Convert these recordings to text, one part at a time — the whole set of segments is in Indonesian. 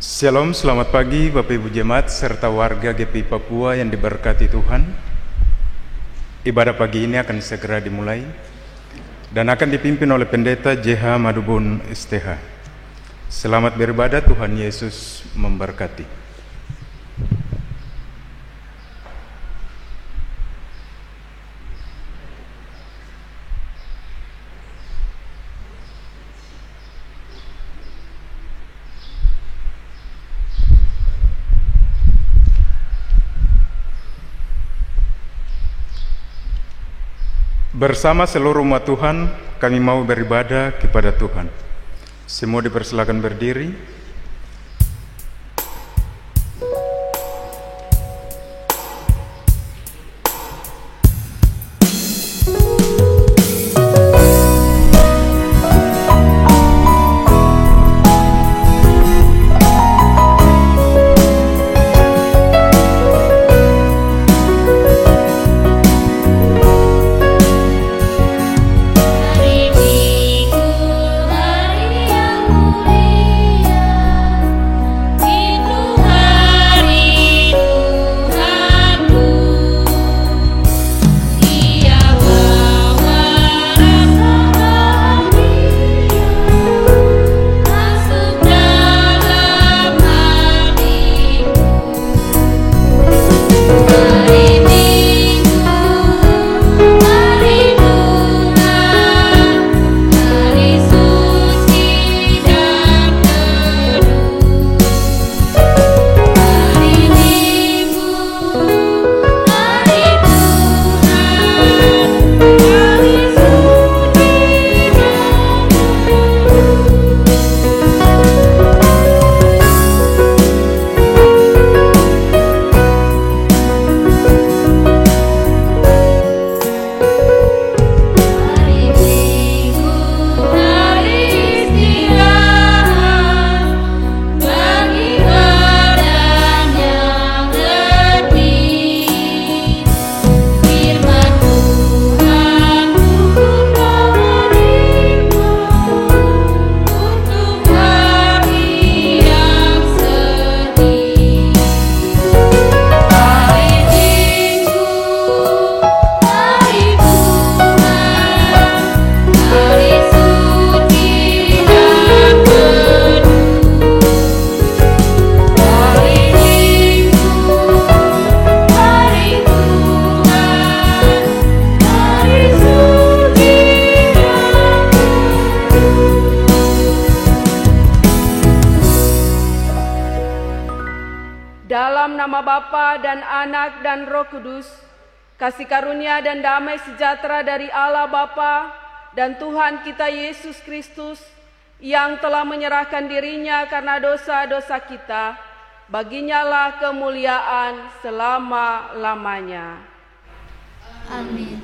Shalom, selamat pagi Bapak Ibu Jemaat serta warga GPI Papua yang diberkati Tuhan. Ibadah pagi ini akan segera dimulai dan akan dipimpin oleh Pendeta JH Madubun STH. Selamat beribadah, Tuhan Yesus memberkati. Bersama seluruh umat Tuhan, kami mau beribadah kepada Tuhan. Semua dipersilakan berdiri. Bapa dan Anak dan Roh Kudus, kasih karunia dan damai sejahtera dari Allah Bapa dan Tuhan kita Yesus Kristus yang telah menyerahkan dirinya karena dosa-dosa kita, baginya lah kemuliaan selama-lamanya. Amin.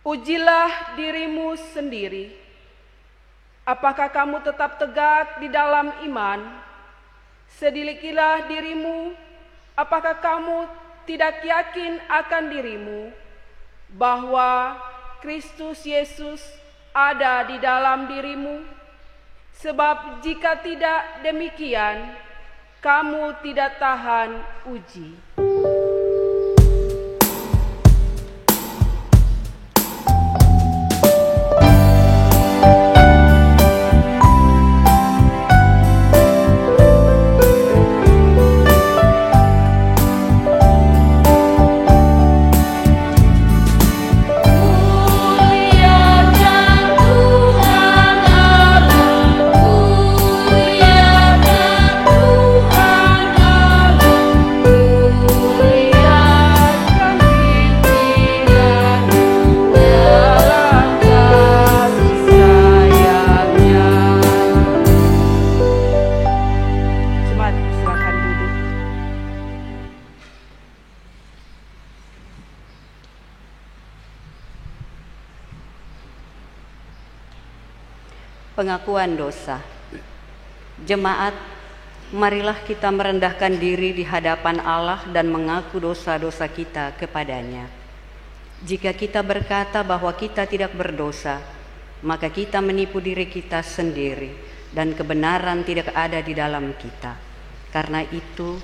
Ujilah dirimu sendiri. Apakah kamu tetap tegak di dalam iman? Sedilikilah dirimu, apakah kamu tidak yakin akan dirimu bahwa Kristus Yesus ada di dalam dirimu? Sebab jika tidak demikian, kamu tidak tahan uji. Pengakuan dosa. Jemaat, marilah kita merendahkan diri di hadapan Allah dan mengaku dosa-dosa kita kepadanya. Jika kita berkata bahwa kita tidak berdosa, maka kita menipu diri kita sendiri dan kebenaran tidak ada di dalam kita. Karena itu,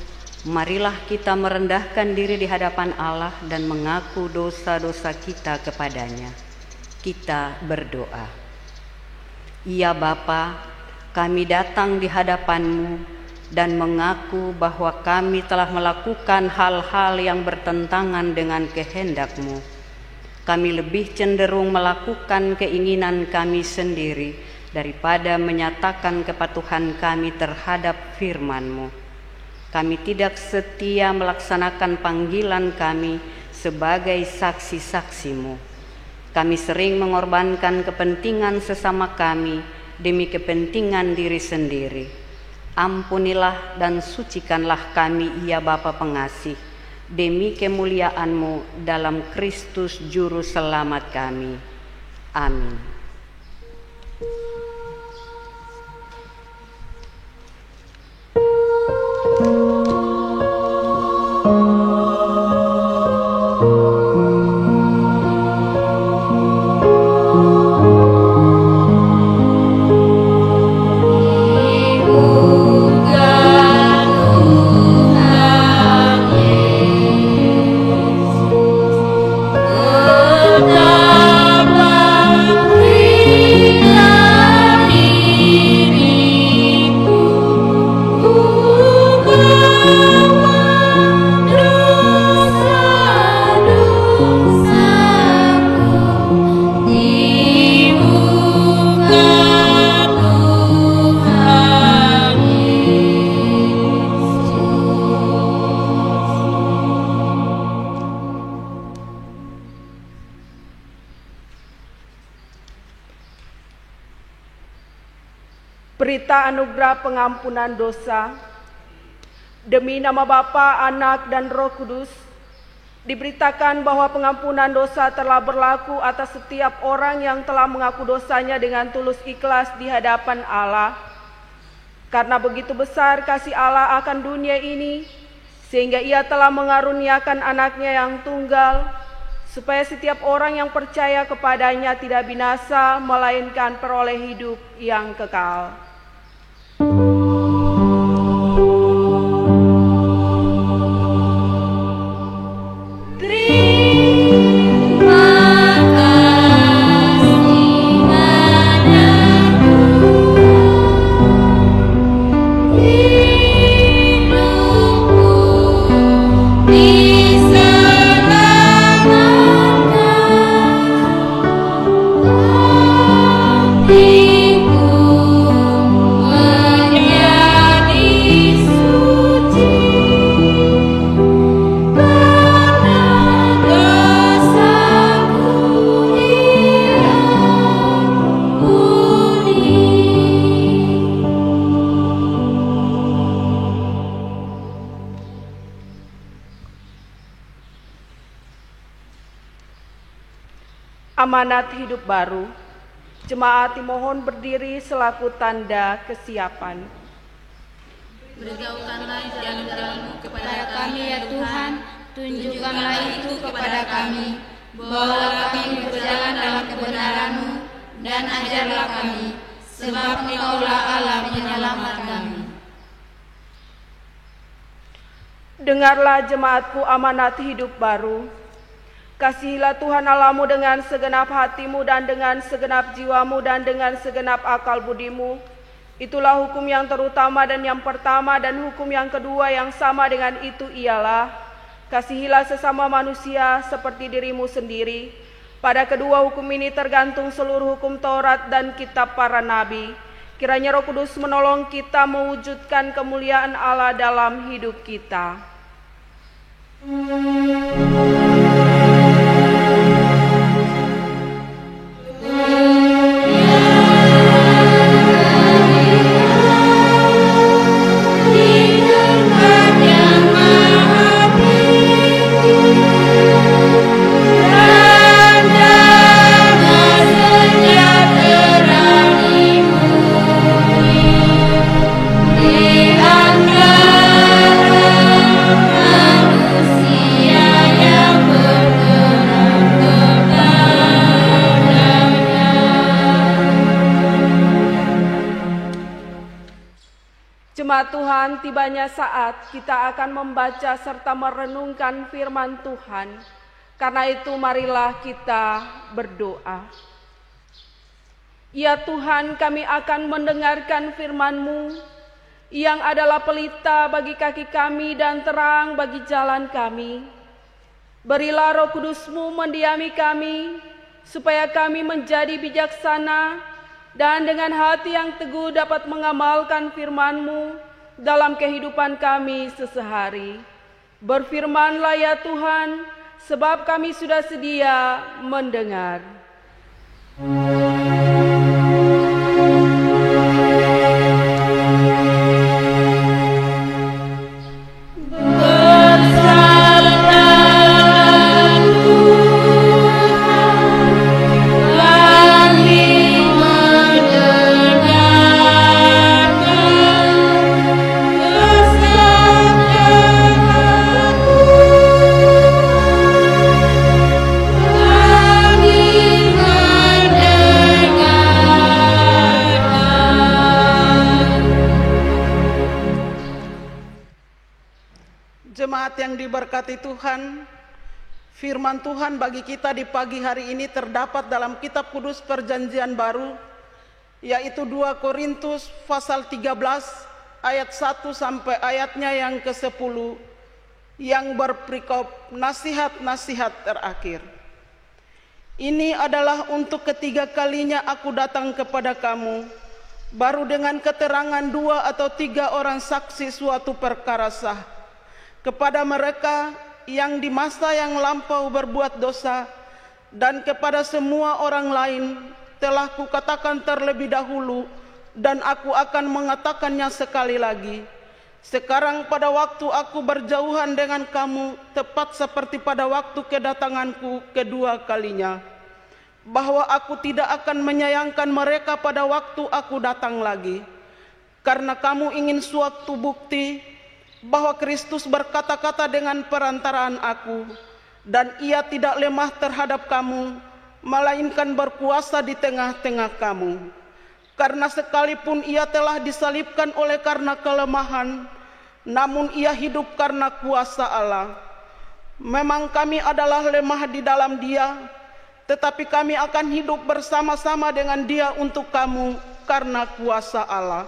marilah kita merendahkan diri di hadapan Allah dan mengaku dosa-dosa kita kepadanya. Kita berdoa. Ya Bapa, kami datang di hadapan-Mu dan mengaku bahwa kami telah melakukan hal-hal yang bertentangan dengan kehendak-Mu. Kami lebih cenderung melakukan keinginan kami sendiri daripada menyatakan kepatuhan kami terhadap firman-Mu. Kami tidak setia melaksanakan panggilan kami sebagai saksi-saksi-Mu. Kami sering mengorbankan kepentingan sesama kami demi kepentingan diri sendiri. Ampunilah dan sucikanlah kami, ya Bapa pengasih, demi kemuliaan-Mu dalam Kristus Juru Selamat kami. Amin. Berita anugerah pengampunan dosa. Demi nama Bapa, Anak, dan Roh Kudus, diberitakan bahwa pengampunan dosa telah berlaku atas setiap orang yang telah mengaku dosanya dengan tulus ikhlas di hadapan Allah. Karena begitu besar kasih Allah akan dunia ini, sehingga Ia telah mengaruniakan anaknya yang tunggal, supaya setiap orang yang percaya kepadanya tidak binasa, melainkan peroleh hidup yang kekal. Amanat hidup baru. Jemaat dimohon berdiri selaku tanda kesiapan. Beritahukanlah jalan-jalan-Mu kepada kami ya Tuhan, tunjukkanlah itu kepada kami. Bawalah kami berjalan dalam kebenaran-Mu dan ajarlah kami, sebab Engkaulah Allah penyelamat kami. Dengarlah jemaatku amanat hidup baru. Kasihilah Tuhan Allahmu dengan segenap hatimu dan dengan segenap jiwamu dan dengan segenap akal budimu. Itulah hukum yang terutama dan yang pertama, dan hukum yang kedua yang sama dengan itu ialah, kasihilah sesama manusia seperti dirimu sendiri. Pada kedua hukum ini tergantung seluruh hukum Taurat dan kitab para nabi. Kiranya Roh Kudus menolong kita mewujudkan kemuliaan Allah dalam hidup kita. Manusia yang Inilah Tuhan, tibanya saat kita akan membaca serta merenungkan firman Tuhan. Karena itu marilah kita berdoa. Ya Tuhan, kami akan mendengarkan firman-Mu yang adalah pelita bagi kaki kami dan terang bagi jalan kami. Berilah Roh Kudus-Mu mendiami kami, supaya kami menjadi bijaksana dan dengan hati yang teguh dapat mengamalkan firman-Mu dalam kehidupan kami sehari-hari. Berfirmanlah ya Tuhan, sebab kami sudah sedia mendengar. Jemaat yang diberkati Tuhan, firman Tuhan bagi kita di pagi hari ini terdapat dalam kitab kudus perjanjian baru, yaitu 2 Korintus pasal 13 ayat 1 sampai ayatnya yang ke-10, yang berperikop nasihat-nasihat terakhir. Ini adalah untuk ketiga kalinya aku datang kepada kamu, baru dengan keterangan 2 atau 3 orang saksi suatu perkara sah. Kepada mereka yang di masa yang lampau berbuat dosa, dan kepada semua orang lain telah kukatakan terlebih dahulu, dan aku akan mengatakannya sekali lagi. Sekarang pada waktu aku berjauhan dengan kamu, tepat seperti pada waktu kedatanganku kedua kalinya, bahwa aku tidak akan menyayangkan mereka pada waktu aku datang lagi, karena kamu ingin suatu bukti bahwa Kristus berkata-kata dengan perantaraan aku, dan ia tidak lemah terhadap kamu, melainkan berkuasa di tengah-tengah kamu. Karena sekalipun ia telah disalibkan oleh karena kelemahan, namun ia hidup karena kuasa Allah. Memang kami adalah lemah di dalam dia, tetapi kami akan hidup bersama-sama dengan dia untuk kamu karena kuasa Allah.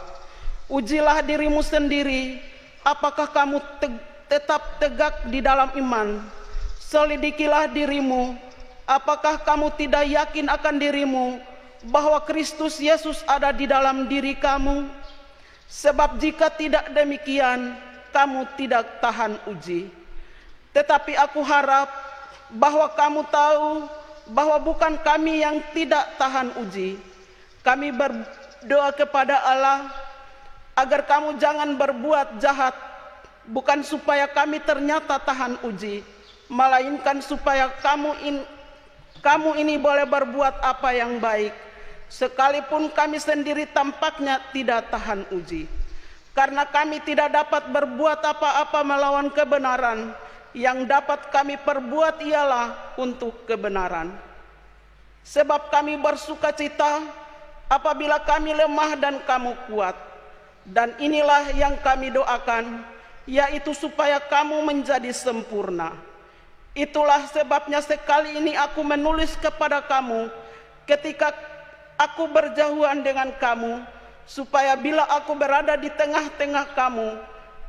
Ujilah dirimu sendiri, apakah kamu tetap tegak di dalam iman? Selidikilah dirimu, apakah kamu tidak yakin akan dirimu bahwa Kristus Yesus ada di dalam diri kamu? Sebab jika tidak demikian, kamu tidak tahan uji. Tetapi aku harap bahwa kamu tahu bahwa bukan kami yang tidak tahan uji. Kami berdoa kepada Allah agar kamu jangan berbuat jahat, bukan supaya kami ternyata tahan uji, melainkan supaya kamu ini boleh berbuat apa yang baik, sekalipun kami sendiri tampaknya tidak tahan uji. Karena kami tidak dapat berbuat apa-apa melawan kebenaran, yang dapat kami perbuat ialah untuk kebenaran. Sebab kami bersukacita apabila kami lemah dan kamu kuat. Dan inilah yang kami doakan, yaitu supaya kamu menjadi sempurna. Itulah sebabnya sekali ini aku menulis kepada kamu ketika aku berjauhan dengan kamu, supaya bila aku berada di tengah-tengah kamu,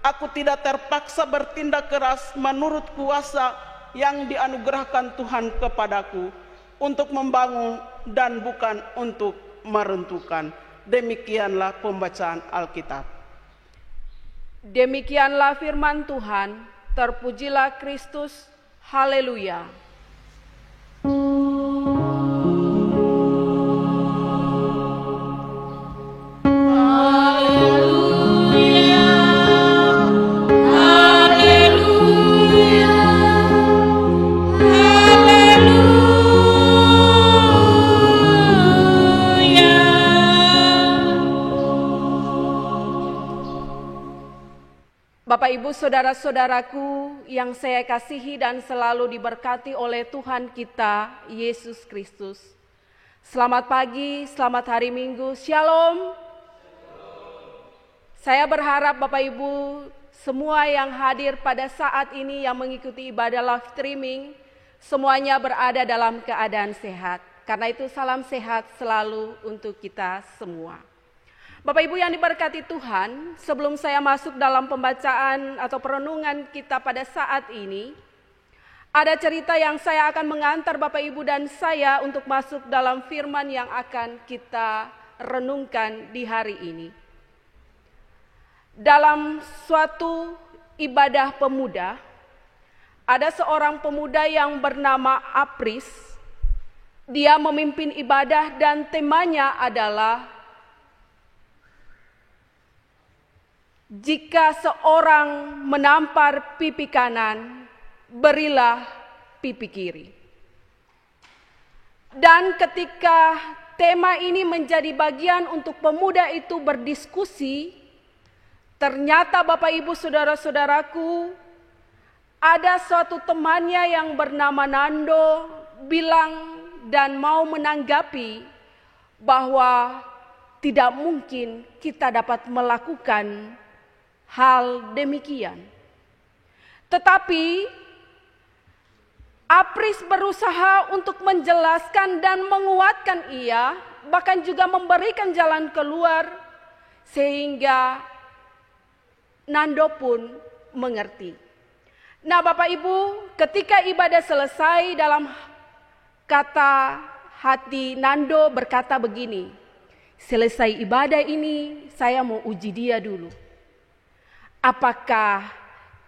aku tidak terpaksa bertindak keras menurut kuasa yang dianugerahkan Tuhan kepadaku, untuk membangun dan bukan untuk meruntuhkan. Demikianlah pembacaan Alkitab. Demikianlah firman Tuhan. Terpujilah Kristus. Haleluya. Bapak, Ibu, saudara-saudaraku yang saya kasihi dan selalu diberkati oleh Tuhan kita, Yesus Kristus. Selamat pagi, selamat hari Minggu, Shalom. Saya berharap Bapak Ibu semua yang hadir pada saat ini yang mengikuti ibadah live streaming, semuanya berada dalam keadaan sehat. Karena itu salam sehat selalu untuk kita semua. Bapak Ibu yang diberkati Tuhan, sebelum saya masuk dalam pembacaan atau perenungan kita pada saat ini, ada cerita yang saya akan mengantar Bapak Ibu dan saya untuk masuk dalam firman yang akan kita renungkan di hari ini. Dalam suatu ibadah pemuda, ada seorang pemuda yang bernama Apris. Dia memimpin ibadah dan temanya adalah jika seorang menampar pipi kanan, berilah pipi kiri. Dan ketika tema ini menjadi bagian untuk pemuda itu berdiskusi, ternyata Bapak Ibu saudara-saudaraku, ada suatu temannya yang bernama Nando bilang dan mau menanggapi bahwa tidak mungkin kita dapat melakukan hal demikian. Tetapi Apris berusaha untuk menjelaskan dan menguatkan ia, bahkan juga memberikan jalan keluar sehingga Nando pun mengerti. Nah Bapak Ibu, ketika ibadah selesai, dalam kata hati Nando berkata begini, selesai ibadah ini saya mau uji dia dulu. Apakah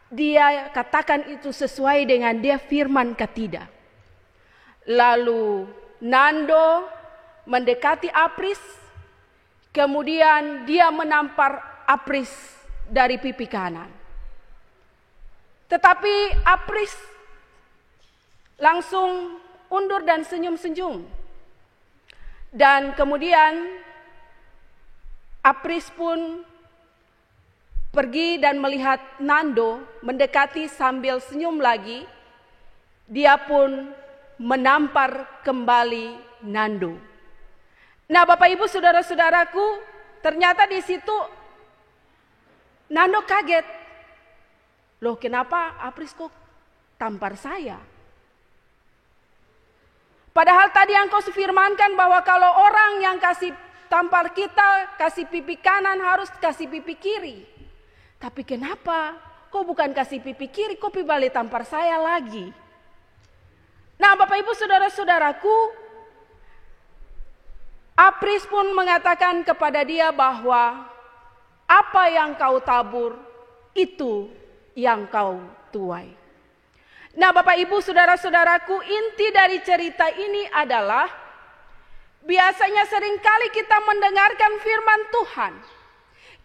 dia katakan itu sesuai dengan dia firman atau tidak. Lalu Nando mendekati Apris, kemudian dia menampar Apris dari pipi kanan. Tetapi Apris langsung undur dan senyum-senyum. Dan kemudian Apris pun pergi dan melihat Nando mendekati sambil senyum lagi. Dia pun menampar kembali Nando. Nah Bapak Ibu saudara-saudaraku, ternyata di situ Nando kaget. Loh kenapa Apris kok tampar saya? Padahal tadi yang kau firmankan bahwa kalau orang yang kasih tampar kita, kasih pipi kanan harus kasih pipi kiri. Tapi kenapa kau bukan kasih pipi kiri, kau balik tampar saya lagi? Nah Bapak Ibu saudara-saudaraku, Apris pun mengatakan kepada dia bahwa apa yang kau tabur, itu yang kau tuai. Nah Bapak Ibu saudara-saudaraku, inti dari cerita ini adalah biasanya seringkali kita mendengarkan firman Tuhan.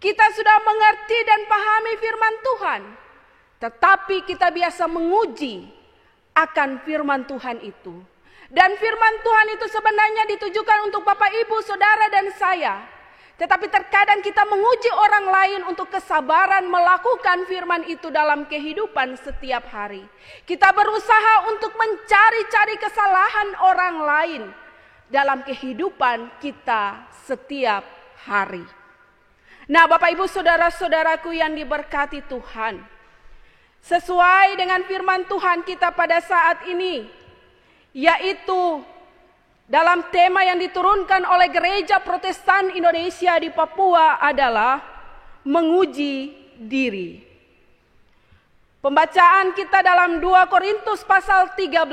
Kita sudah mengerti dan pahami firman Tuhan. Tetapi kita biasa menguji akan firman Tuhan itu. Dan firman Tuhan itu sebenarnya ditujukan untuk Bapak Ibu, saudara dan saya. Tetapi terkadang kita menguji orang lain untuk kesabaran melakukan firman itu dalam kehidupan setiap hari. Kita berusaha untuk mencari-cari kesalahan orang lain dalam kehidupan kita setiap hari. Nah Bapak Ibu saudara-saudaraku yang diberkati Tuhan, sesuai dengan firman Tuhan kita pada saat ini, yaitu dalam tema yang diturunkan oleh Gereja Protestan Indonesia di Papua adalah menguji diri. Pembacaan kita dalam 2 Korintus pasal 13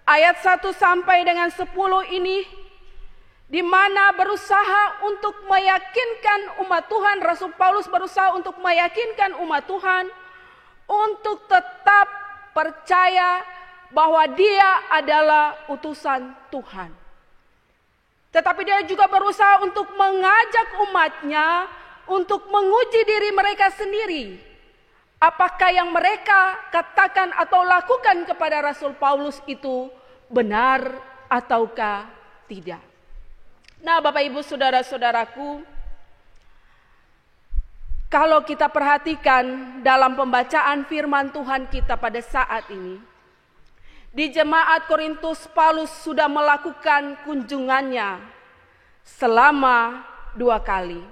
ayat 1 sampai dengan 10 ini, di mana berusaha untuk meyakinkan umat Tuhan, Rasul Paulus berusaha untuk meyakinkan umat Tuhan untuk tetap percaya bahwa dia adalah utusan Tuhan. Tetapi dia juga berusaha untuk mengajak umatnya untuk menguji diri mereka sendiri. Apakah yang mereka katakan atau lakukan kepada Rasul Paulus itu benar ataukah tidak. Nah Bapak Ibu saudara-saudaraku, kalau kita perhatikan dalam pembacaan firman Tuhan kita pada saat ini, di jemaat Korintus Paulus sudah melakukan kunjungannya selama 2 kali.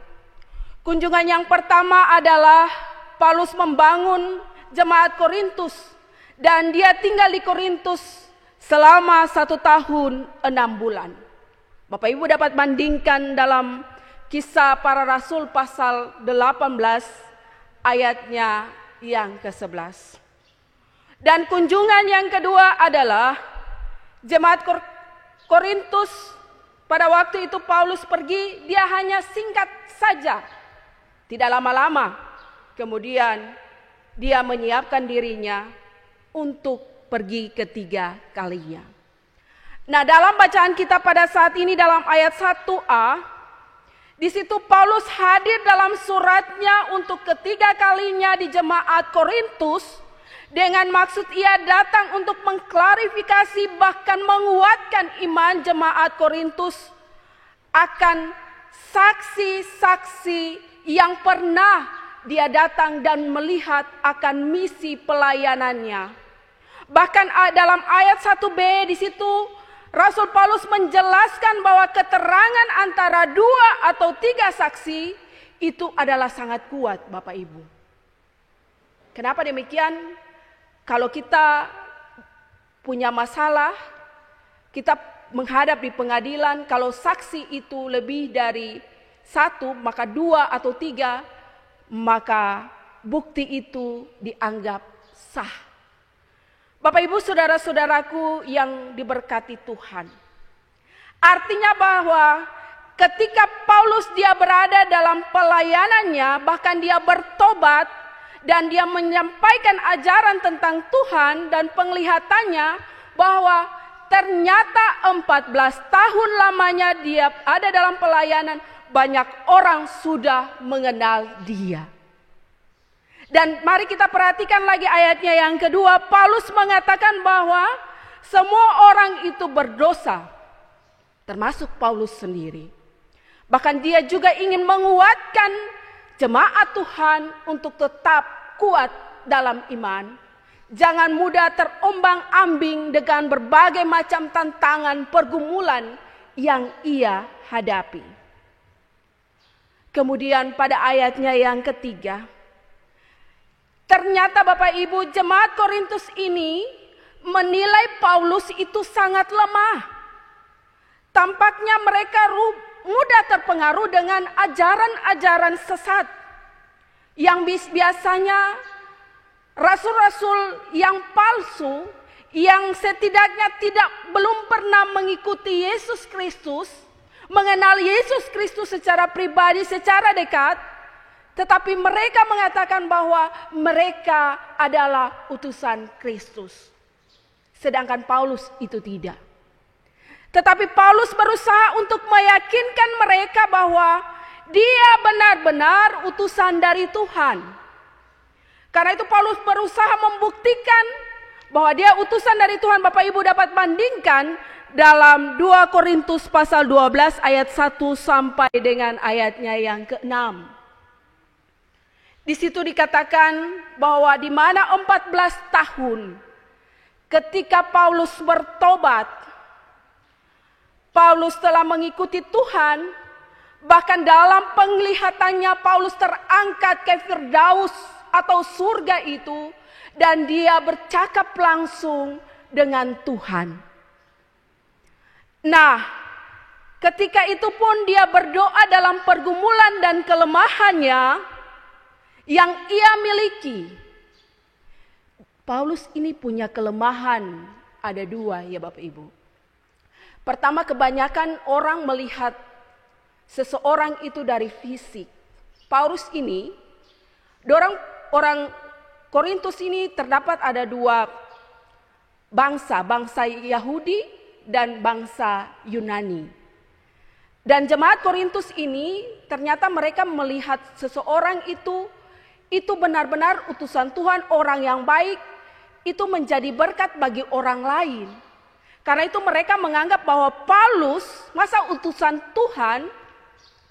Kunjungan yang pertama adalah Paulus membangun jemaat Korintus, dan dia tinggal di Korintus selama 1 tahun 6 bulan. Bapak Ibu dapat bandingkan dalam Kisah Para Rasul pasal 18 ayatnya yang ke-11. Dan kunjungan yang kedua adalah jemaat Korintus. Pada waktu itu Paulus pergi, dia hanya singkat saja, tidak lama-lama. Kemudian dia menyiapkan dirinya untuk pergi ketiga kalinya. Nah, dalam bacaan kita pada saat ini dalam ayat 1a, di situ Paulus hadir dalam suratnya untuk ketiga kalinya di jemaat Korintus dengan maksud ia datang untuk mengklarifikasi bahkan menguatkan iman jemaat Korintus akan saksi-saksi yang pernah dia datang dan melihat akan misi pelayanannya. Bahkan dalam ayat 1b di situ Rasul Paulus menjelaskan bahwa keterangan antara 2 atau 3 saksi itu adalah sangat kuat, Bapak Ibu. Kenapa demikian? Kalau kita punya masalah, kita menghadap di pengadilan, kalau saksi itu lebih dari 1, maka 2 atau 3, maka bukti itu dianggap sah. Bapak Ibu saudara-saudaraku yang diberkati Tuhan. Artinya bahwa ketika Paulus dia berada dalam pelayanannya, bahkan dia bertobat dan dia menyampaikan ajaran tentang Tuhan dan penglihatannya bahwa ternyata 14 tahun lamanya dia ada dalam pelayanan, banyak orang sudah mengenal dia. Dan mari kita perhatikan lagi ayatnya yang kedua. Paulus mengatakan bahwa semua orang itu berdosa, termasuk Paulus sendiri. Bahkan dia juga ingin menguatkan jemaat Tuhan untuk tetap kuat dalam iman. Jangan mudah terombang-ambing dengan berbagai macam tantangan pergumulan yang ia hadapi. Kemudian pada ayatnya yang ketiga, ternyata Bapak Ibu jemaat Korintus ini menilai Paulus itu sangat lemah. Tampaknya mereka mudah terpengaruh dengan ajaran-ajaran sesat. Yang biasanya rasul-rasul yang palsu, yang setidaknya belum pernah mengikuti Yesus Kristus, mengenal Yesus Kristus secara pribadi, secara dekat, tetapi mereka mengatakan bahwa mereka adalah utusan Kristus. Sedangkan Paulus itu tidak. Tetapi Paulus berusaha untuk meyakinkan mereka bahwa dia benar-benar utusan dari Tuhan. Karena itu Paulus berusaha membuktikan bahwa dia utusan dari Tuhan. Bapak Ibu dapat bandingkan dalam 2 Korintus pasal 12 ayat 1 sampai dengan ayatnya yang ke-6. Di situ dikatakan bahwa di mana 14 tahun ketika Paulus bertobat, Paulus telah mengikuti Tuhan, bahkan dalam penglihatannya Paulus terangkat ke Firdaus atau surga itu, dan dia bercakap langsung dengan Tuhan. Nah, ketika itu pun dia berdoa dalam pergumulan dan kelemahannya yang ia miliki. Paulus ini punya kelemahan, ada 2 ya Bapak Ibu. Pertama, kebanyakan orang melihat seseorang itu dari fisik. Paulus ini, orang Korintus ini terdapat ada 2 bangsa Yahudi dan bangsa Yunani. Dan jemaat Korintus ini ternyata mereka melihat seseorang itu benar-benar utusan Tuhan, orang yang baik, itu menjadi berkat bagi orang lain. Karena itu mereka menganggap bahwa Paulus, masa utusan Tuhan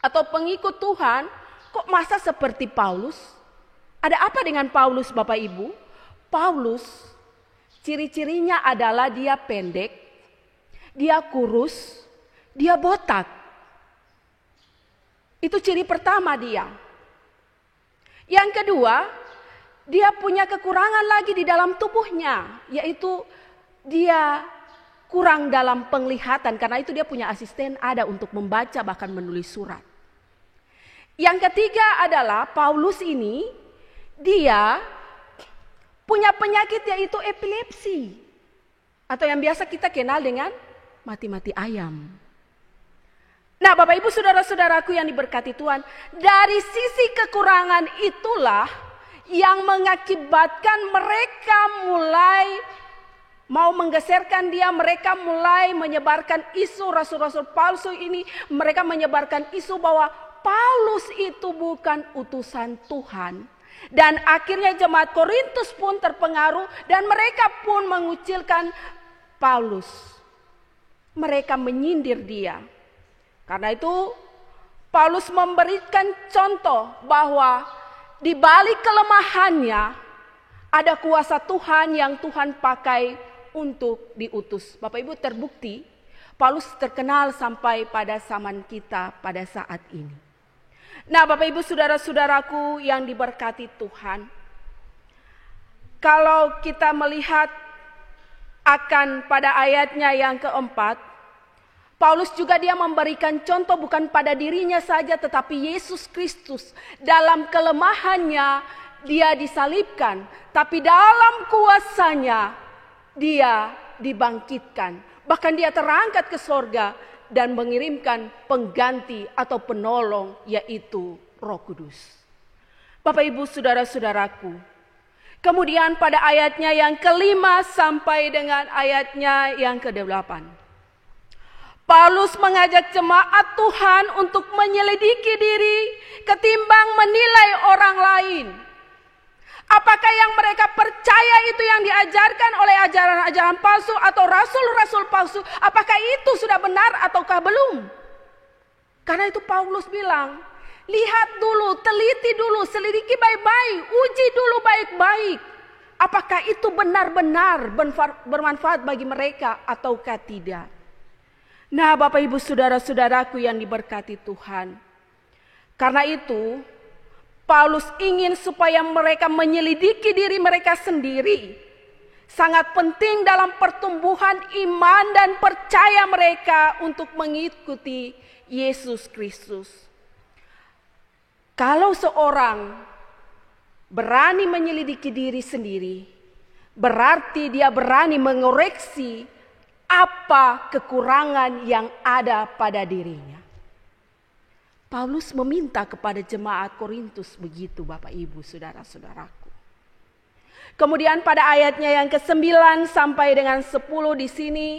atau pengikut Tuhan, kok masa seperti Paulus? Ada apa dengan Paulus Bapak Ibu? Paulus, ciri-cirinya adalah dia pendek, dia kurus, dia botak. Itu ciri pertama dia. Yang kedua, dia punya kekurangan lagi di dalam tubuhnya, yaitu dia kurang dalam penglihatan. Karena itu dia punya asisten ada untuk membaca bahkan menulis surat. Yang ketiga adalah Paulus ini, dia punya penyakit yaitu epilepsi. Atau yang biasa kita kenal dengan mati-mati ayam. Nah, Bapak Ibu saudara-saudaraku yang diberkati Tuhan, dari sisi kekurangan itulah yang mengakibatkan mereka mulai mau menggeserkan dia, mereka mulai menyebarkan isu rasul-rasul palsu ini, mereka menyebarkan isu bahwa Paulus itu bukan utusan Tuhan. Dan akhirnya jemaat Korintus pun terpengaruh dan mereka pun mengucilkan Paulus. Mereka menyindir dia. Karena itu Paulus memberikan contoh bahwa di balik kelemahannya ada kuasa Tuhan yang Tuhan pakai untuk diutus. Bapak Ibu, terbukti Paulus terkenal sampai pada zaman kita pada saat ini. Nah, Bapak Ibu saudara-saudaraku yang diberkati Tuhan, kalau kita melihat akan pada ayatnya yang keempat, Paulus juga dia memberikan contoh bukan pada dirinya saja tetapi Yesus Kristus. Dalam kelemahannya dia disalibkan, tapi dalam kuasanya dia dibangkitkan. Bahkan dia terangkat ke sorga dan mengirimkan pengganti atau penolong, yaitu Roh Kudus. Bapak Ibu saudara-saudaraku, kemudian pada ayatnya yang kelima sampai dengan ayatnya yang ke-8, Paulus mengajak jemaat Tuhan untuk menyelidiki diri ketimbang menilai orang lain. Apakah yang mereka percaya itu yang diajarkan oleh ajaran-ajaran palsu atau rasul-rasul palsu? Apakah itu sudah benar ataukah belum? Karena itu Paulus bilang, lihat dulu, teliti dulu, selidiki baik-baik, uji dulu baik-baik. Apakah itu benar-benar bermanfaat bagi mereka ataukah tidak? Nah, Bapak Ibu saudara-saudaraku yang diberkati Tuhan. Karena itu Paulus ingin supaya mereka menyelidiki diri mereka sendiri. Sangat penting dalam pertumbuhan iman dan percaya mereka untuk mengikuti Yesus Kristus. Kalau seorang berani menyelidiki diri sendiri, berarti dia berani mengoreksi apa kekurangan yang ada pada dirinya. Paulus meminta kepada jemaat Korintus begitu, Bapak Ibu saudara-saudaraku. Kemudian pada ayatnya yang ke-9 sampai dengan 10 di sini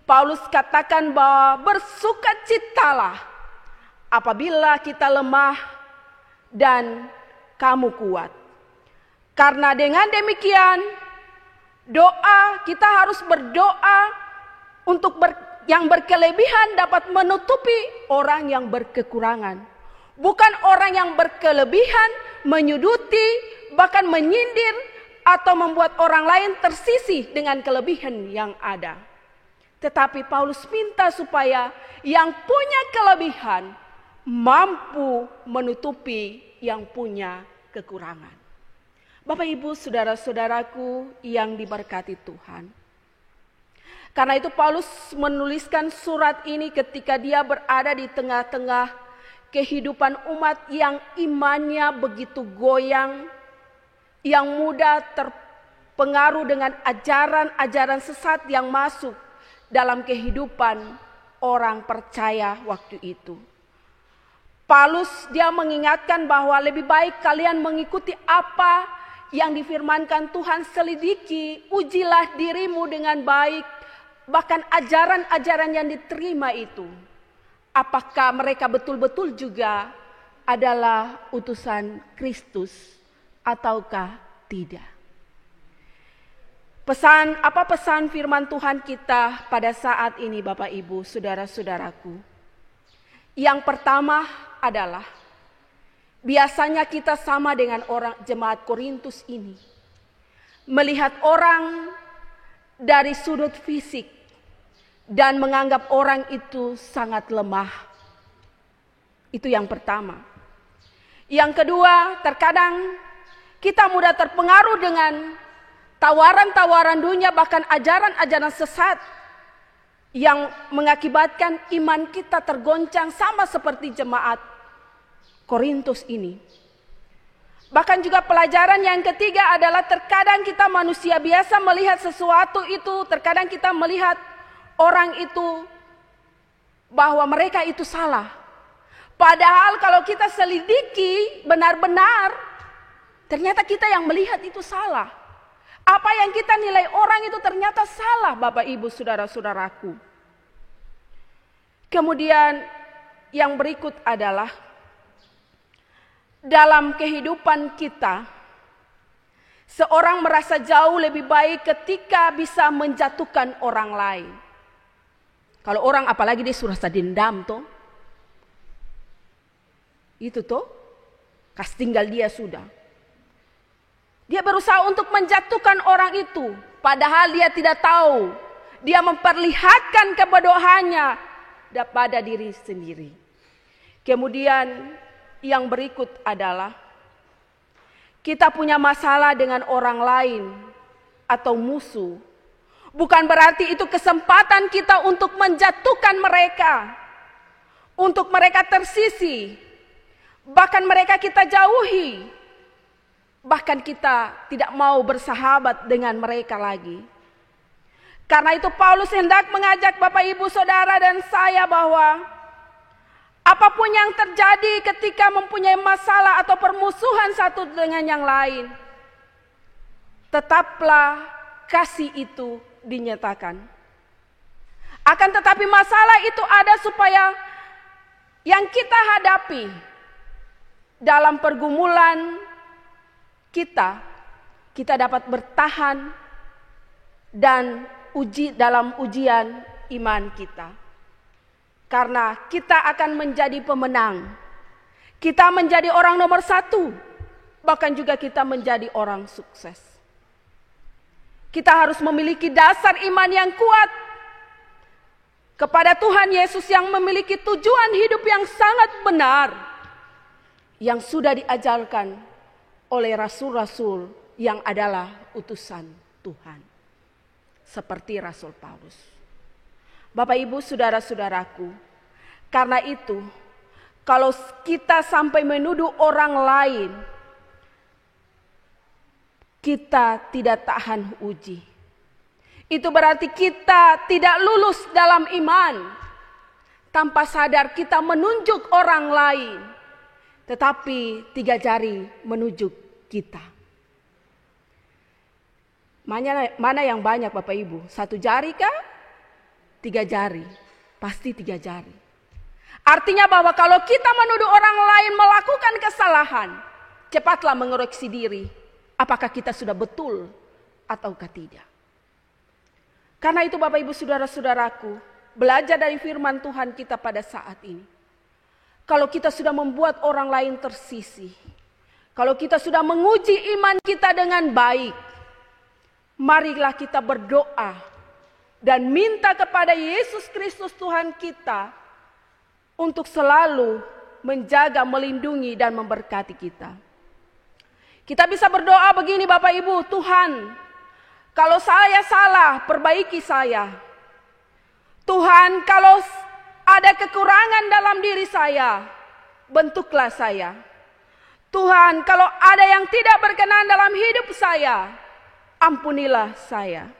Paulus katakan bahwa bersukacitalah apabila kita lemah dan kamu kuat. Karena dengan demikian kita harus berdoa untuk yang berkelebihan dapat menutupi orang yang berkekurangan. Bukan orang yang berkelebihan menyuduti, bahkan menyindir atau membuat orang lain tersisih dengan kelebihan yang ada. Tetapi Paulus minta supaya yang punya kelebihan mampu menutupi yang punya kekurangan. Bapak Ibu saudara-saudaraku yang diberkati Tuhan. Karena itu Paulus menuliskan surat ini ketika dia berada di tengah-tengah kehidupan umat yang imannya begitu goyang, yang mudah terpengaruh dengan ajaran-ajaran sesat yang masuk dalam kehidupan orang percaya waktu itu. Paulus dia mengingatkan bahwa lebih baik kalian mengikuti apa yang difirmankan Tuhan, selidiki, ujilah dirimu dengan baik. Bahkan ajaran-ajaran yang diterima itu, apakah mereka betul-betul juga adalah utusan Kristus ataukah tidak? Apa pesan firman Tuhan kita pada saat ini, Bapak Ibu, saudara-saudaraku? Yang pertama adalah biasanya kita sama dengan orang jemaat Korintus ini, melihat orang dari sudut fisik dan menganggap orang itu sangat lemah. Itu yang pertama. Yang kedua, terkadang kita mudah terpengaruh dengan tawaran-tawaran dunia, bahkan ajaran-ajaran sesat yang mengakibatkan iman kita tergoncang sama seperti jemaat Korintus ini. Bahkan juga pelajaran yang ketiga adalah terkadang kita manusia biasa melihat sesuatu itu, terkadang kita melihat orang itu bahwa mereka itu salah. Padahal kalau kita selidiki benar-benar, ternyata kita yang melihat itu salah. Apa yang kita nilai orang itu ternyata salah, Bapak Ibu saudara-saudaraku. Kemudian yang berikut adalah dalam kehidupan kita, seorang merasa jauh lebih baik ketika bisa menjatuhkan orang lain. Kalau orang apalagi dia sudah dendam toh, itu toh, kas tinggal dia sudah. Dia berusaha untuk menjatuhkan orang itu, padahal dia tidak tahu. Dia memperlihatkan kebodohannya pada diri sendiri. Kemudian yang berikut adalah kita punya masalah dengan orang lain atau musuh. Bukan berarti itu kesempatan kita untuk menjatuhkan mereka, untuk mereka tersisih, bahkan mereka kita jauhi, bahkan kita tidak mau bersahabat dengan mereka lagi. Karena itu Paulus hendak mengajak Bapak Ibu Saudara dan saya bahwa apapun yang terjadi ketika mempunyai masalah atau permusuhan satu dengan yang lain, tetaplah kasih itu dinyatakan. Akan tetapi masalah itu ada supaya yang kita hadapi dalam pergumulan kita dapat bertahan dan dalam ujian iman kita. Karena kita akan menjadi pemenang. Kita menjadi orang nomor 1. Bahkan juga kita menjadi orang sukses. Kita harus memiliki dasar iman yang kuat kepada Tuhan Yesus yang memiliki tujuan hidup yang sangat benar, yang sudah diajarkan oleh rasul-rasul yang adalah utusan Tuhan. Seperti Rasul Paulus. Bapak Ibu saudara-saudaraku, karena itu kalau kita sampai menuduh orang lain, kita tidak tahan uji. Itu berarti kita tidak lulus dalam iman. Tanpa sadar kita menunjuk orang lain, tetapi 3 jari menunjuk kita. Mana yang banyak Bapak Ibu? 1 jari kah? 3 jari, pasti 3 jari. Artinya bahwa kalau kita menuduh orang lain melakukan kesalahan, cepatlah mengoreksi diri. Apakah kita sudah betul ataukah tidak? Karena itu Bapak Ibu saudara-saudaraku, belajar dari firman Tuhan kita pada saat ini. Kalau kita sudah membuat orang lain tersisih, kalau kita sudah menguji iman kita dengan baik, marilah kita berdoa dan minta kepada Yesus Kristus Tuhan kita untuk selalu menjaga, melindungi dan memberkati kita. Kita bisa berdoa begini Bapak Ibu, Tuhan, kalau saya salah, perbaiki saya. Tuhan, kalau ada kekurangan dalam diri saya, bentuklah saya. Tuhan, kalau ada yang tidak berkenan dalam hidup saya, ampunilah saya.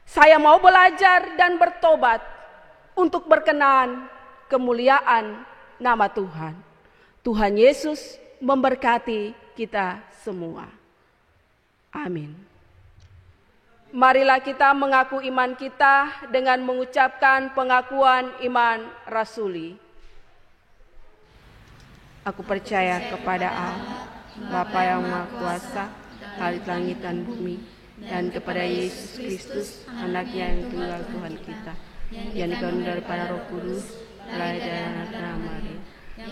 Saya mau belajar dan bertobat untuk berkenan kemuliaan nama Tuhan. Tuhan Yesus memberkati kita semua. Amin. Marilah kita mengaku iman kita dengan mengucapkan pengakuan iman rasuli. Aku percaya kepada Allah, Bapa yang Maha Kuasa, Khalik langit dan bumi, dan kepada Yesus Kristus, anaknya yang tunggal Tuhan kita, yang dikandung daripada Roh Kudus, lahir dari anak Maria,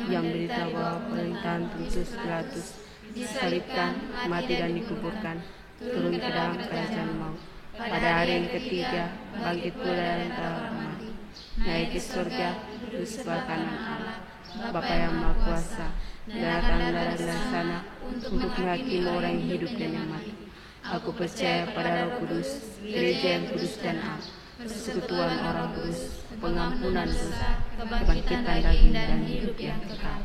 yang menderita bawah pemerintahan Pontius Pilatus, disalibkan, mati dan dikuburkan, turun ke dalam kerajaan maut. Pada hari yang ketiga, bangkit pula dari antara mati, naik ke surga, duduk sebelah kanan Allah, Bapa yang Maha Kuasa, datang dari sana untuk menghakimi orang yang hidup dan yang mati. Aku percaya pada Roh Kudus, gereja yang kudus dan am, persekutuan orang kudus, pengampunan dosa, kebangkitan daging dan hidup yang kekal.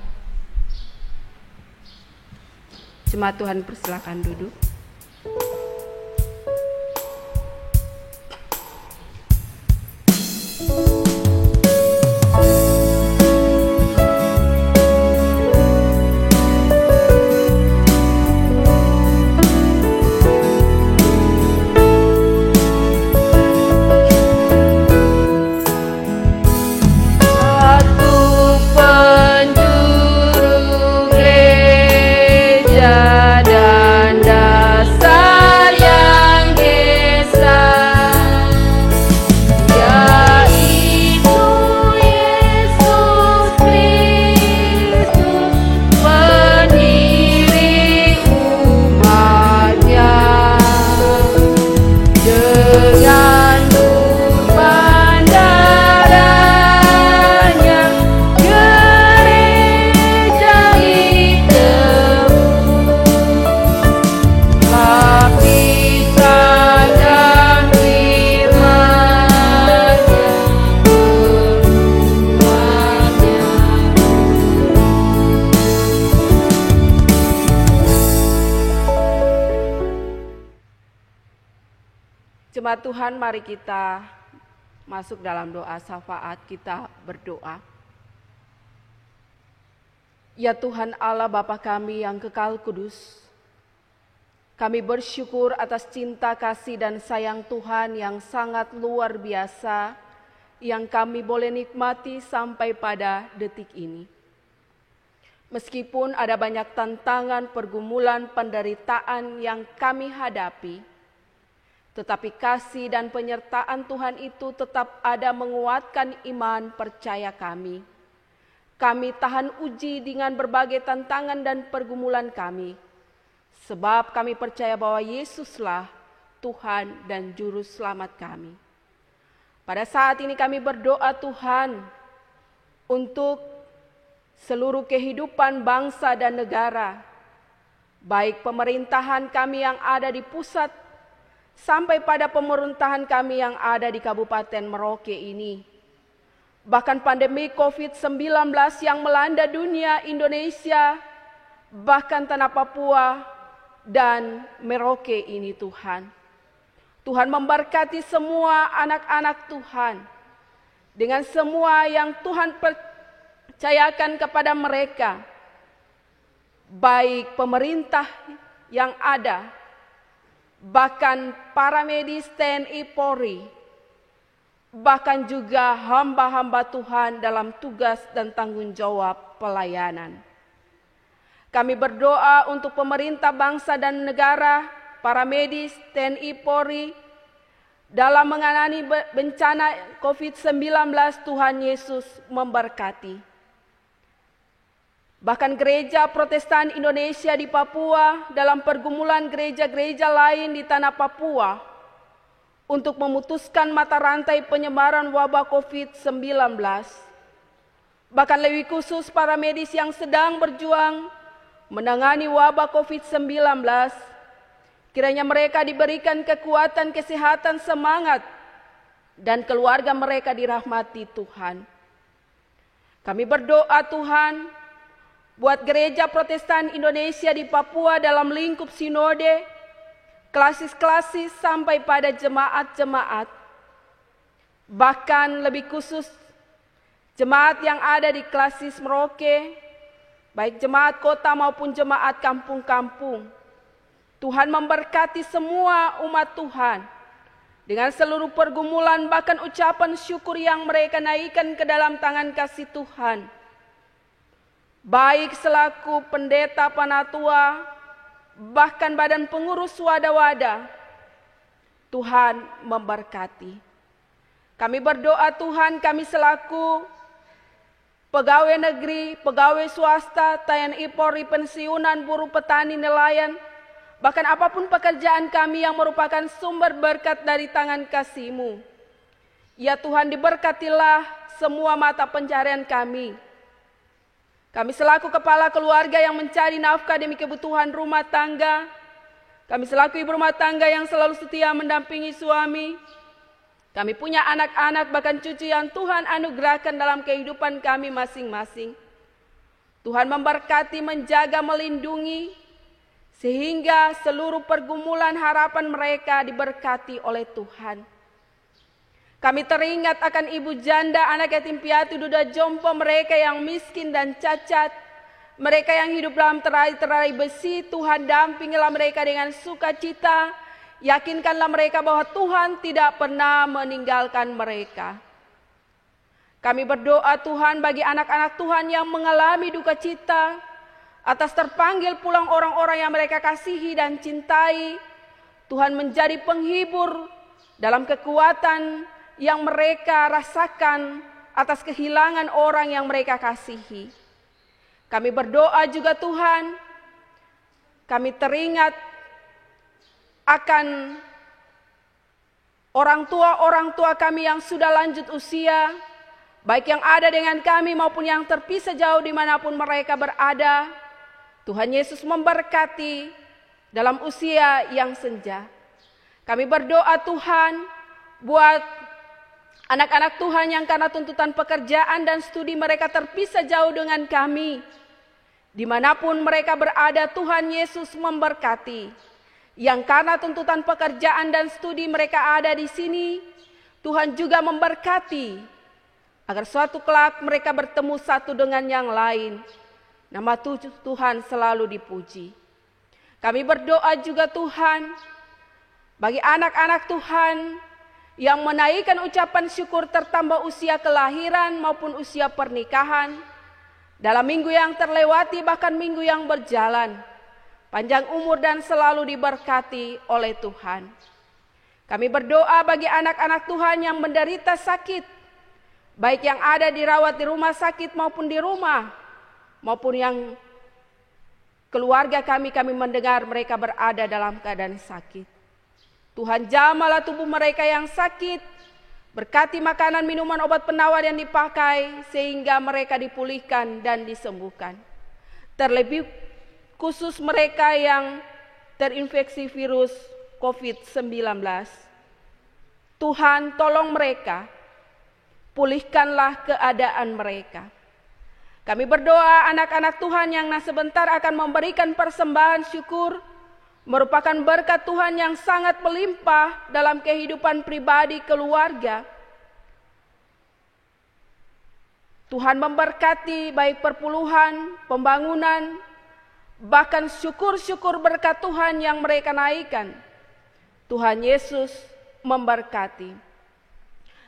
Jemaat Tuhan, persilakan duduk. Jemaat Tuhan, mari kita masuk dalam doa syafaat, kita berdoa. Ya Tuhan Allah Bapa kami yang kekal kudus, kami bersyukur atas cinta kasih dan sayang Tuhan yang sangat luar biasa yang kami boleh nikmati sampai pada detik ini. Meskipun ada banyak tantangan, pergumulan, penderitaan yang kami hadapi, tetapi kasih dan penyertaan Tuhan itu tetap ada menguatkan iman percaya kami. Kami tahan uji dengan berbagai tantangan dan pergumulan kami. Sebab kami percaya bahwa Yesuslah Tuhan dan Juru Selamat kami. Pada saat ini kami berdoa Tuhan untuk seluruh kehidupan bangsa dan negara. Baik pemerintahan kami yang ada di pusat sampai pada pemerintahan kami yang ada di Kabupaten Merauke ini. Bahkan pandemi COVID-19 yang melanda dunia, Indonesia, bahkan tanah Papua dan Merauke ini Tuhan. Tuhan memberkati semua anak-anak Tuhan dengan semua yang Tuhan percayakan kepada mereka. Baik pemerintah yang ada, bahkan para medis TNI Polri, bahkan juga hamba-hamba Tuhan dalam tugas dan tanggung jawab pelayanan. Kami berdoa untuk pemerintah bangsa dan negara, para medis TNI Polri, dalam menangani bencana COVID-19, Tuhan Yesus memberkati. Bahkan gereja Protestan Indonesia di Papua dalam pergumulan gereja-gereja lain di tanah Papua untuk memutuskan mata rantai penyebaran wabah COVID-19. Bahkan lebih khusus para medis yang sedang berjuang menangani wabah COVID-19, kiranya mereka diberikan kekuatan, kesehatan, semangat, dan keluarga mereka dirahmati Tuhan. Kami berdoa Tuhan, buat gereja Protestan Indonesia di Papua dalam lingkup sinode, klasis-klasis sampai pada jemaat-jemaat. Bahkan lebih khusus jemaat yang ada di klasis Merauke, baik jemaat kota maupun jemaat kampung-kampung. Tuhan memberkati semua umat Tuhan dengan seluruh pergumulan, bahkan ucapan syukur yang mereka naikkan ke dalam tangan kasih Tuhan. Baik selaku pendeta panatua, bahkan badan pengurus wadah-wadah, Tuhan memberkati. Kami berdoa Tuhan, kami selaku pegawai negeri, pegawai swasta, TNI Polri, pensiunan, buruh, petani, nelayan, bahkan apapun pekerjaan kami yang merupakan sumber berkat dari tangan kasih-Mu. Ya Tuhan, diberkatilah semua mata pencarian kami. Kami selaku kepala keluarga yang mencari nafkah demi kebutuhan rumah tangga, kami selaku ibu rumah tangga yang selalu setia mendampingi suami, kami punya anak-anak bahkan cucu yang Tuhan anugerahkan dalam kehidupan kami masing-masing. Tuhan memberkati, menjaga, melindungi, sehingga seluruh pergumulan harapan mereka diberkati oleh Tuhan. Kami teringat akan ibu janda, anak yatim piatu, duda jompo, mereka yang miskin dan cacat, mereka yang hidup dalam terai-terai besi. Tuhan dampingilah mereka dengan sukacita, yakinkanlah mereka bahwa Tuhan tidak pernah meninggalkan mereka. Kami berdoa Tuhan bagi anak-anak Tuhan yang mengalami duka cita atas terpanggil pulang orang-orang yang mereka kasihi dan cintai. Tuhan menjadi penghibur dalam kekuatan yang mereka rasakan atas kehilangan orang yang mereka kasihi. Kami berdoa juga Tuhan, kami teringat akan orang tua kami yang sudah lanjut usia, baik yang ada dengan kami maupun yang terpisah jauh dimanapun mereka berada. Tuhan Yesus memberkati dalam usia yang senja. Kami berdoa Tuhan buat anak-anak Tuhan yang karena tuntutan pekerjaan dan studi mereka terpisah jauh dengan kami. Dimanapun mereka berada, Tuhan Yesus memberkati. Yang karena tuntutan pekerjaan dan studi mereka ada di sini, Tuhan juga memberkati. Agar suatu kelak mereka bertemu satu dengan yang lain. Nama Tuhan selalu dipuji. Kami berdoa juga Tuhan, bagi anak-anak Tuhan yang menaikkan ucapan syukur tertambah usia kelahiran maupun usia pernikahan, dalam minggu yang terlewati bahkan minggu yang berjalan, panjang umur dan selalu diberkati oleh Tuhan. Kami berdoa bagi anak-anak Tuhan yang menderita sakit, baik yang ada dirawat di rumah sakit maupun di rumah, maupun yang keluarga kami mendengar mereka berada dalam keadaan sakit. Tuhan jamahlah tubuh mereka yang sakit, berkati makanan, minuman, obat penawar yang dipakai sehingga mereka dipulihkan dan disembuhkan. Terlebih khusus mereka yang terinfeksi virus COVID-19. Tuhan tolong mereka, pulihkanlah keadaan mereka. Kami berdoa anak-anak Tuhan yang sebentar akan memberikan persembahan syukur, merupakan berkat Tuhan yang sangat melimpah dalam kehidupan pribadi keluarga. Tuhan memberkati baik perpuluhan, pembangunan, bahkan syukur-syukur berkat Tuhan yang mereka naikkan. Tuhan Yesus memberkati.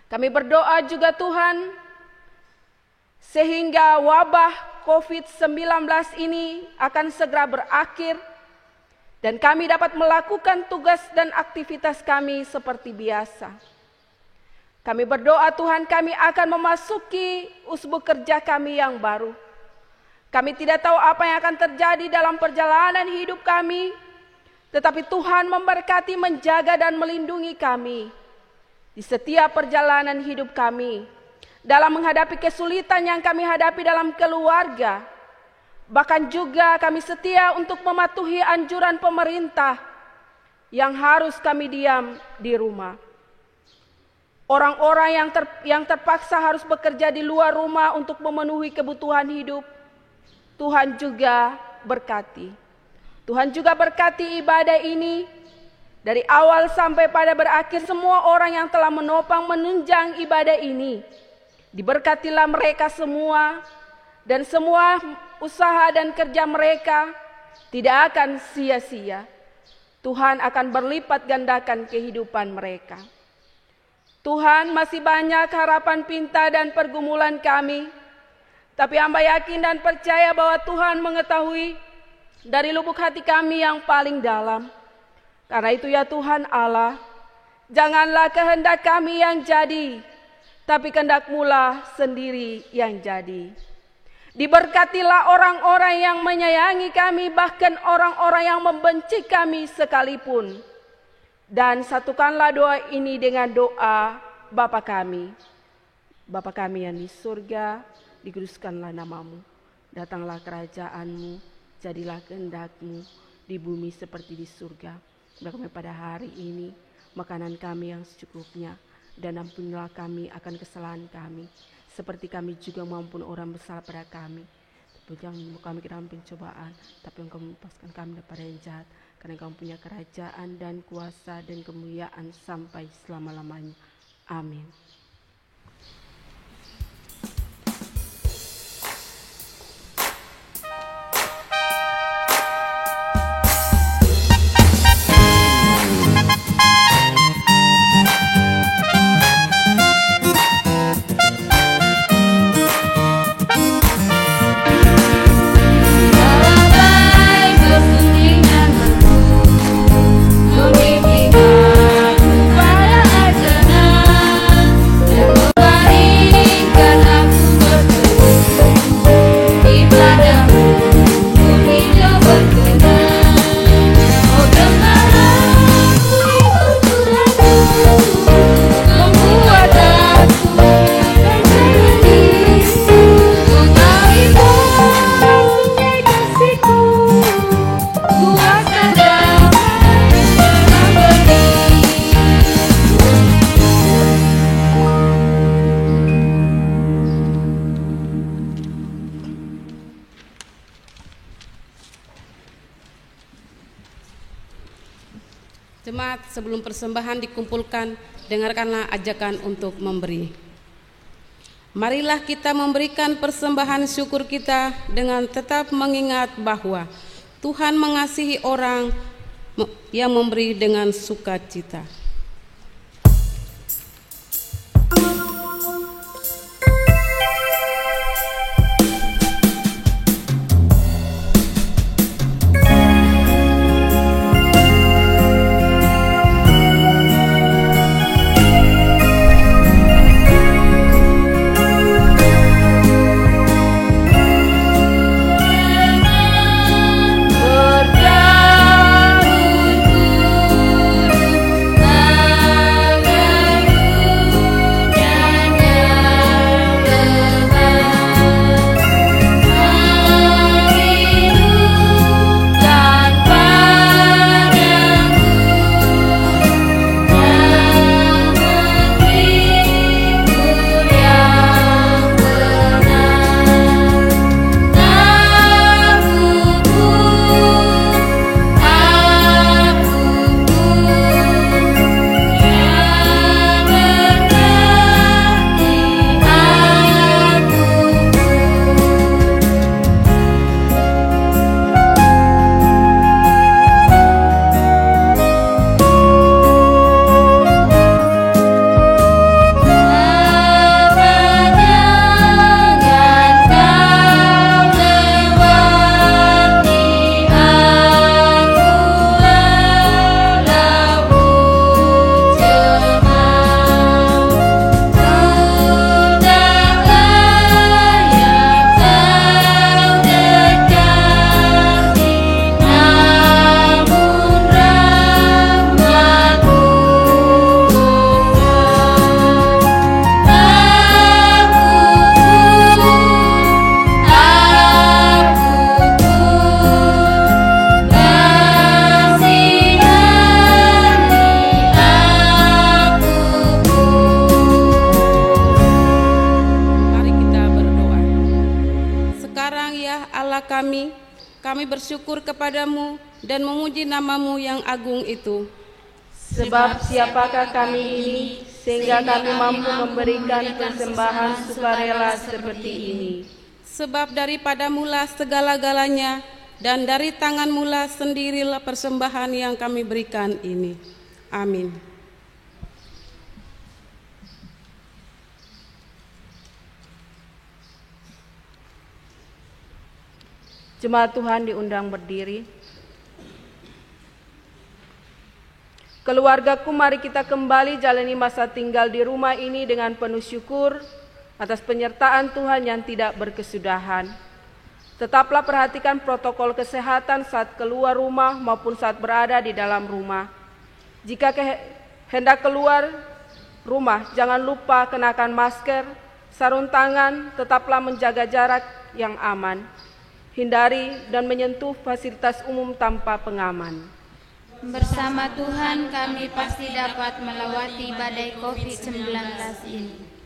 Kami berdoa juga Tuhan, sehingga wabah COVID-19 ini akan segera berakhir, dan kami dapat melakukan tugas dan aktivitas kami seperti biasa. Kami berdoa Tuhan, kami akan memasuki usbuk kerja kami yang baru. Kami tidak tahu apa yang akan terjadi dalam perjalanan hidup kami, tetapi Tuhan memberkati, menjaga dan melindungi kami di setiap perjalanan hidup kami, dalam menghadapi kesulitan yang kami hadapi dalam keluarga. Bahkan juga kami setia untuk mematuhi anjuran pemerintah yang harus kami diam di rumah. Orang-orang yang terpaksa harus bekerja di luar rumah untuk memenuhi kebutuhan hidup, Tuhan juga berkati. Tuhan juga berkati ibadah ini, dari awal sampai pada berakhir, semua orang yang telah menopang menunjang ibadah ini, diberkatilah mereka semua, dan semua usaha dan kerja mereka tidak akan sia-sia. Tuhan akan berlipat gandakan kehidupan mereka. Tuhan, masih banyak harapan pinta dan pergumulan kami, tapi hamba yakin dan percaya bahwa Tuhan mengetahui dari lubuk hati kami yang paling dalam. Karena itu ya Tuhan Allah, janganlah kehendak kami yang jadi, tapi kehendak-Mu-lah sendiri yang jadi. Diberkatilah orang-orang yang menyayangi kami, bahkan orang-orang yang membenci kami sekalipun. Dan satukanlah doa ini dengan doa Bapa kami. Bapa kami yang di surga, dikuduskanlah nama-Mu. datanglah kerajaan-Mu, jadilah kehendak-Mu di bumi seperti di surga. Beri kami pada hari ini makanan kami yang secukupnya, dan ampunilah kami akan kesalahan kami, seperti kami juga mengampuni orang bersalah pada kami. Jangan membawa kami ke dalam pencobaan, tapi Engkau melepaskan kami daripada yang jahat, karena Engkau punya kerajaan dan kuasa dan kemuliaan sampai selama-lamanya. Amin. Jemaat, sebelum persembahan dikumpulkan, dengarkanlah ajakan untuk memberi. Marilah kita memberikan persembahan syukur kita dengan tetap mengingat bahwa Tuhan mengasihi orang yang memberi dengan sukacita. Kami bersyukur kepadamu dan memuji nama-Mu yang agung itu. Sebab siapakah kami ini, sehingga kami mampu memberikan persembahan sukarela seperti ini. Sebab daripada-Mulah segala-galanya, dan dari tangan-Mulah sendirilah persembahan yang kami berikan ini. Amin. Jemaat Tuhan diundang berdiri. Keluargaku, mari kita kembali jalani masa tinggal di rumah ini dengan penuh syukur atas penyertaan Tuhan yang tidak berkesudahan. Tetaplah perhatikan protokol kesehatan saat keluar rumah maupun saat berada di dalam rumah. Jika hendak keluar rumah, jangan lupa kenakan masker, sarung tangan, tetaplah menjaga jarak yang aman. Hindari dan menyentuh fasilitas umum tanpa pengaman. Bersama Tuhan kami pasti dapat melewati badai COVID-19 ini.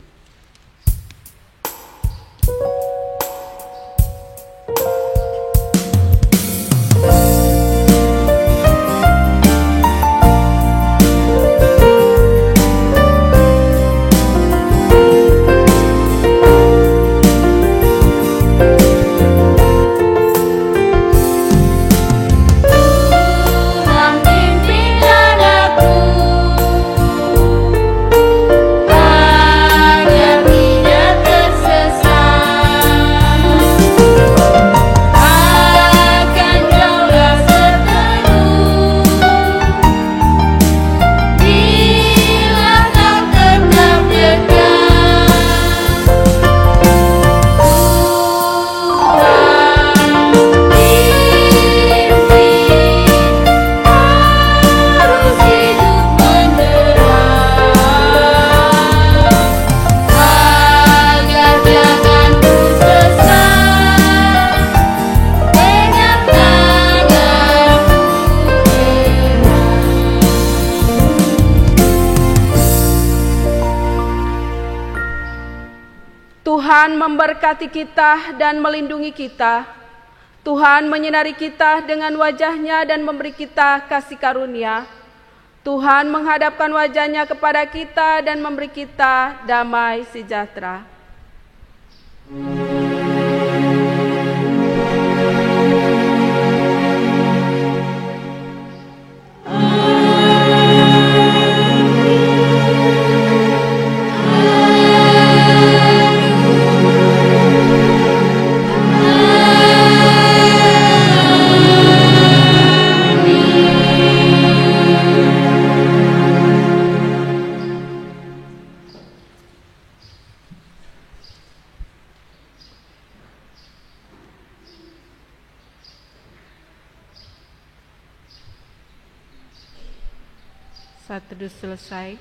Tuhan memberkati kita dan melindungi kita. Tuhan menyinari kita dengan wajah-Nya dan memberi kita kasih karunia. Tuhan menghadapkan wajah-Nya kepada kita dan memberi kita damai sejahtera. Saat teduh selesai,